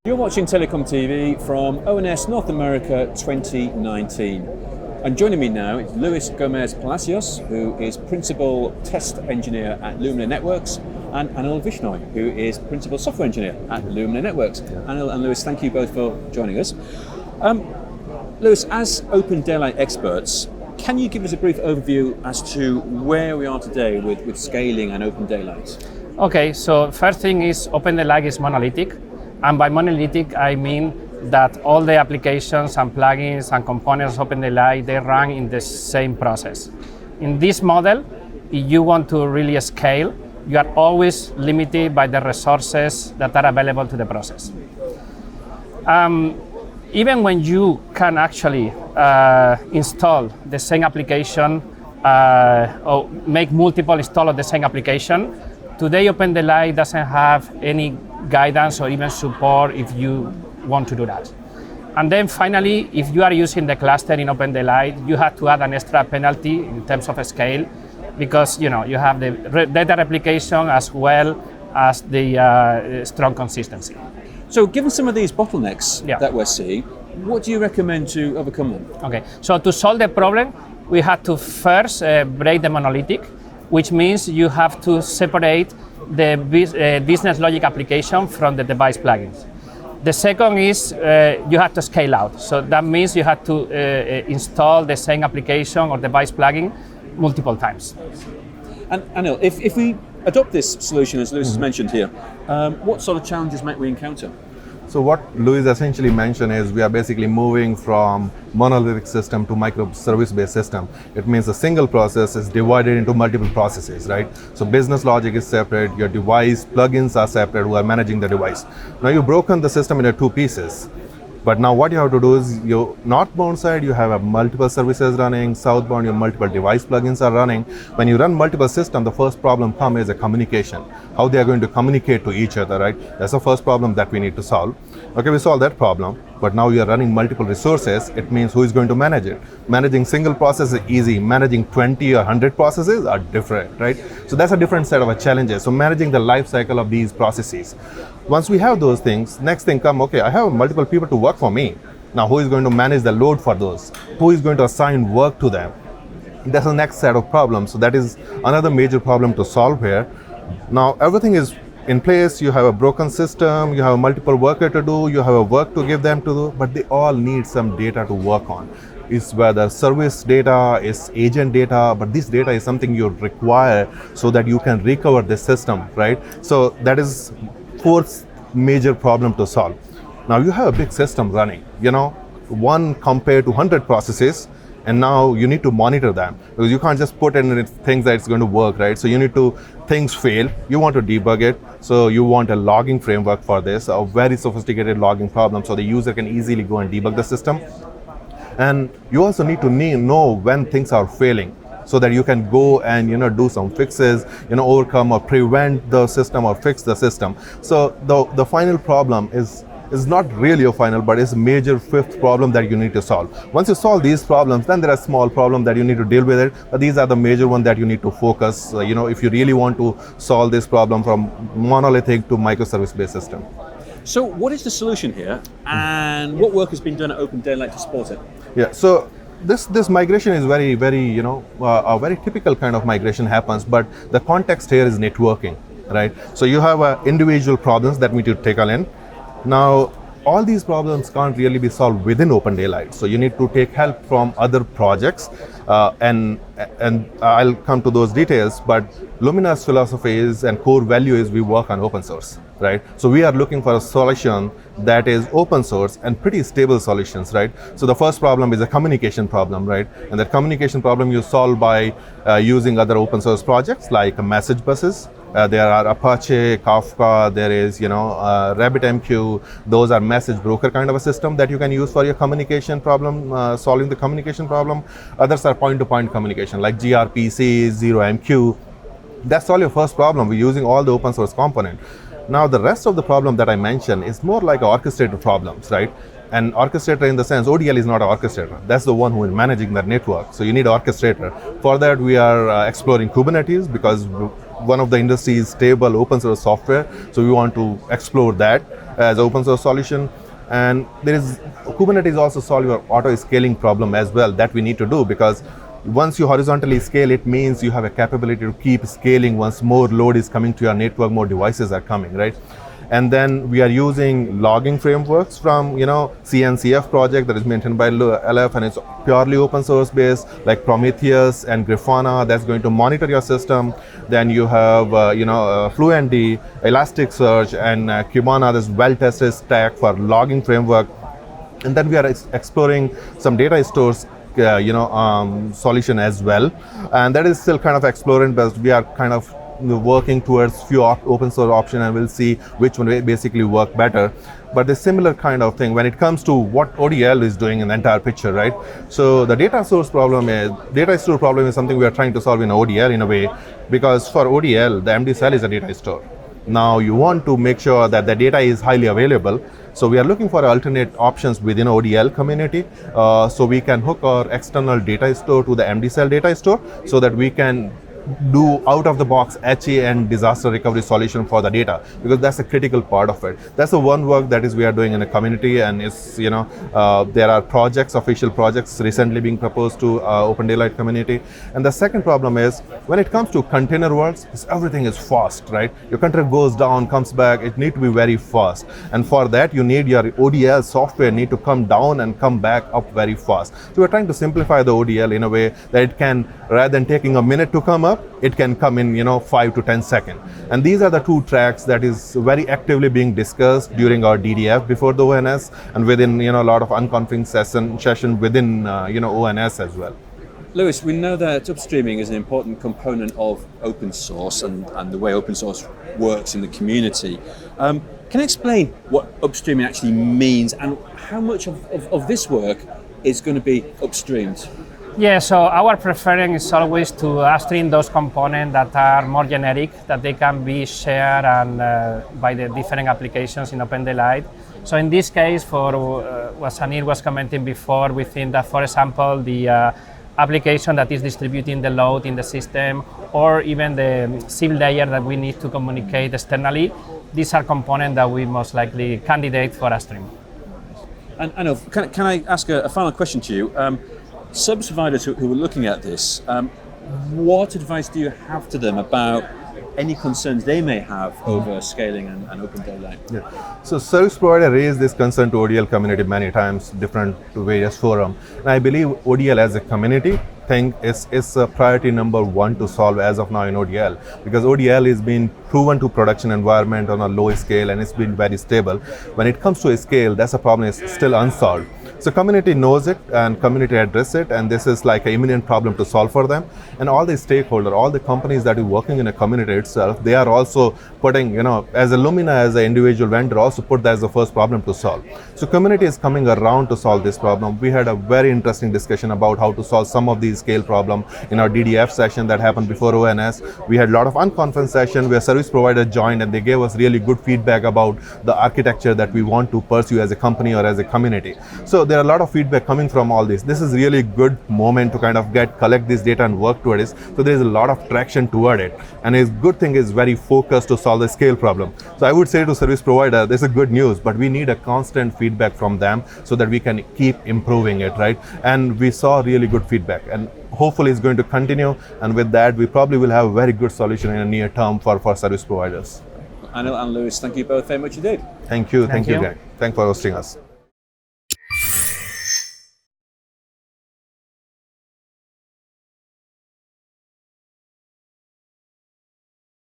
You're watching TelecomTV from ONS North America 2019. And joining me now is Gomez Palacios, who is Principal Test Engineer at Lumina Networks, and Anil Vishnoi, who is Principal Software Engineer at Lumina Networks. Anil and Lewis, thank you both for joining us. Lewis, as OpenDaylight experts, can you give us a brief overview as to where we are today with scaling and OpenDaylight? Okay, so first thing is OpenDaylight is monolithic. And by monolithic, I mean that all the applications and plugins and components of OpenDaylight, they run in the same process. In this model, if you want to really scale, you are always limited by the resources that are available to the process. Even when you can actually install the same application or make multiple install of the same application, today OpenDaylight doesn't have any guidance or even support if you want to do that. And then finally, if you are using the cluster in OpenDaylight, you have to add an extra penalty in terms of scale, because you have the data replication as well as the strong consistency. So given some of these bottlenecks that we're seeing, what do you recommend to overcome them? Okay, so to solve the problem, we had to first break the monolithic, which means you have to separate the business logic application from the device plugins. The second is you have to scale out. So that means you have to install the same application or device plugin multiple times. And Anil, if we adopt this solution, as Lewis has mentioned here, what sort of challenges might we encounter? So what Louis essentially mentioned is we are basically moving from monolithic system to microservice-based system. It means a single process is divided into multiple processes, right? So business logic is separate, your device plugins are separate who are managing the device. Now you've broken the system into two pieces. But now what you have to do is your northbound side, you have multiple services running, southbound, your multiple device plugins are running. When you run multiple systems, the first problem comes is a communication. How they are going to communicate to each other, right? That's the first problem that we need to solve. Okay, we solve that problem, but now you are running multiple resources. It means who is going to manage it? Managing single process is easy. Managing 20 or 100 processes are different, right? So that's a different set of challenges. So managing the life cycle of these processes. Once we have those things, next thing come, okay, I have multiple people to work for me. Now who is going to manage the load for those? Who is going to assign work to them? That's the next set of problems. So that is another major problem to solve here. Now everything is in place, you have a broken system, you have multiple worker to do, you have a work to give them to do, but they all need some data to work on. It's whether service data, is agent data, but this data is something you require so that you can recover the system, right? So that is fourth major problem to solve. Now you have a big system running, one compared to 100 processes, and now you need to monitor them because you can't just put in things that it's going to work, right? So you need to, things fail, you want to debug it. So you want a logging framework for this, a very sophisticated logging problem so the user can easily go and debug the system. And you also need to know when things are failing so that you can go and do some fixes, overcome or prevent the system or fix the system. So the final problem is not really a final, but it's a major fifth problem that you need to solve. Once you solve these problems, then there are small problems that you need to deal with it, but these are the major ones that you need to focus, if you really want to solve this problem from monolithic to microservice-based system. So what is the solution here, and what work has been done at OpenDaylight to support it? Yeah, so this migration is very, very, a very typical kind of migration happens, but the context here is networking, right? So you have individual problems that need to tackle in. Now, all these problems can't really be solved within OpenDaylight. So you need to take help from other projects, and I'll come to those details, but Lumina's philosophy is and core value is we work on open source, right? So we are looking for a solution that is open source and pretty stable solutions, right? So the first problem is a communication problem, right? And that communication problem you solve by using other open source projects like message buses. There are Apache, Kafka, there is, RabbitMQ. Those are message broker kind of a system that you can use for your communication problem, solving the communication problem. Others are point-to-point communication like gRPC, ZeroMQ. That's all your first problem. We're using all the open source component. Now the rest of the problem that I mentioned is more like orchestrator problems, right? And orchestrator in the sense, ODL is not an orchestrator. That's the one who is managing that network. So you need orchestrator. For that, we are exploring Kubernetes because one of the industry's stable open source software. So we want to explore that as open source solution. And there is Kubernetes also solve your auto scaling problem as well that we need to do, because once you horizontally scale, it means you have a capability to keep scaling once more load is coming to your network, more devices are coming, right? And then we are using logging frameworks from, CNCF project that is maintained by LF, and it's purely open source based, like Prometheus and Grafana, that's going to monitor your system. Then you have, Fluentd, Elasticsearch, and Kibana, this well-tested stack for logging framework. And then we are exploring some data stores solution as well, and that is still kind of exploring, but we are kind of working towards few open source option, and we'll see which one basically work better. But the similar kind of thing when it comes to what ODL is doing in the entire picture, right? So the data store problem is something we are trying to solve in ODL in a way, because for ODL the MD cell is a data store. Now you want to make sure that the data is highly available. So we are looking for alternate options within ODL community, so we can hook our external data store to the MD cell data store, so that we can do out of the box HA and disaster recovery solution for the data, because that's a critical part of it. That's the one work that is we are doing in the community, and it's there are projects, official projects recently being proposed to OpenDaylight community. And the second problem is when it comes to container worlds, everything is fast, right? Your container goes down, comes back, it need to be very fast, and for that you need your ODL software need to come down and come back up very fast. So we're trying to simplify the ODL in a way that it can, rather than taking a minute to come up, it can come in 5 to 10 seconds. And these are the two tracks that is very actively being discussed during our DDF before the ONS, and within a lot of unconfig session within ONS as well. Lewis, we know that upstreaming is an important component of open source and the way open source works in the community. Can you explain what upstreaming actually means, and how much of this work is going to be upstreamed? Yeah, so our preference is always to upstream those components that are more generic, that they can be shared and by the different applications in OpenDaylight. So in this case, for what Anil was commenting before, we think that, for example, the application that is distributing the load in the system, or even the SIM layer that we need to communicate externally, these are components that we most likely candidate for upstream. And Anil, can I ask a final question to you? Service providers who are looking at this, what advice do you have to them about any concerns they may have over scaling and OpenDaylight? Yeah. So service provider raised this concern to ODL community many times, different to various forums. And I believe ODL as a community thing is a priority number one to solve as of now in ODL, because ODL is being proven to production environment on a low scale, and it's been very stable. When it comes to a scale, that's a problem is still unsolved. So community knows it and community address it, and this is like an imminent problem to solve for them. And all the stakeholders, all the companies that are working in a community itself, they are also putting, as a Lumina, as an individual vendor, also put that as the first problem to solve. So community is coming around to solve this problem. We had a very interesting discussion about how to solve some of these scale problem in our DDF session that happened before ONS. We had a lot of unconference session where service providers joined, and they gave us really good feedback about the architecture that we want to pursue as a company or as a community. So there are a lot of feedback coming from all this. This is really good moment to kind of collect this data and work toward it. So there is a lot of traction toward it, and a good thing is very focused to solve the scale problem. So I would say to service provider, this is good news, but we need a constant feedback from them so that we can keep improving it, right? And we saw really good feedback, and hopefully it's going to continue. And with that, we probably will have a very good solution in the near term for service providers. Anil and Lewis, thank you both very much indeed. Thank you, Greg. Thanks for hosting us.